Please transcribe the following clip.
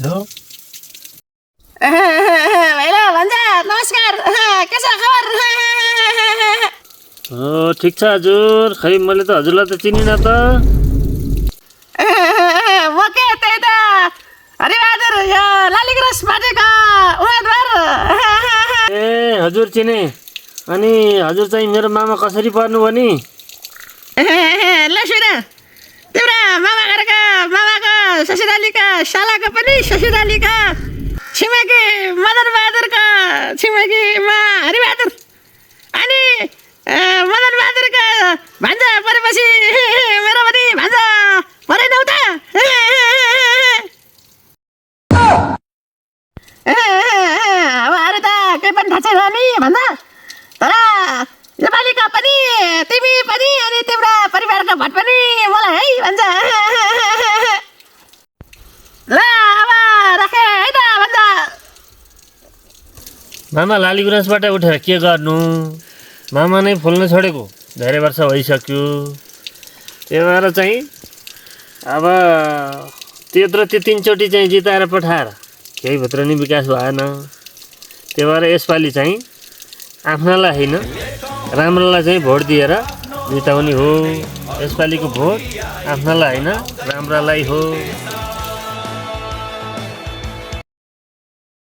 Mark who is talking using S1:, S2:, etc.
S1: लो
S2: भाइला भन्छ नमस्कार के छ खबर
S1: ठिक छ हजुर खै मैले त हजुरलाई त चिनिनँ त
S2: म के त्यही त हरिबहादुर यो लालीग्रास पार्टीका उम्मेदवार
S1: ए हजुर चिने अनि हजुर चाहिँ मेरो मामा कसरी पर्नुभयो नि
S2: ल सुन तिम्रा मामा घरका मामाका ससुरालीका सालाका पनि ससुरालीका छिमेकी मदन बहादुरका छिमेकीमा हरिबहादुर अनि मदन बहादुरका भान्जा परेपछि मेरो पनि भान्जा परेनौ त अब अरू त केही पनि थाहा छैन नि भन्छ तर योपालिका पनि तिमी पनि अनि तिम्रा परिवारका भट पनि मलाई है भन्छ ल अब राखे है त भन्छ
S1: मामा लालीगुराँसबाट उठेर के गर्नु मामा नै फुल्न छोडेको धेरै वर्ष भइसक्यो त्यही भएर चाहिँ अब त्यत्रो त्यो 3 चोटि चाहिँ जिताएर पठाएर केही भित्र नि विकास भएन त्यही भएर यसपालि चाहिँ आफ्नालाई होइन राम्रोलाई चाहिँ भोट दिएर जिताउने हो यसपालिको भोट आफ्नालाई होइन राम्रोलाई हो।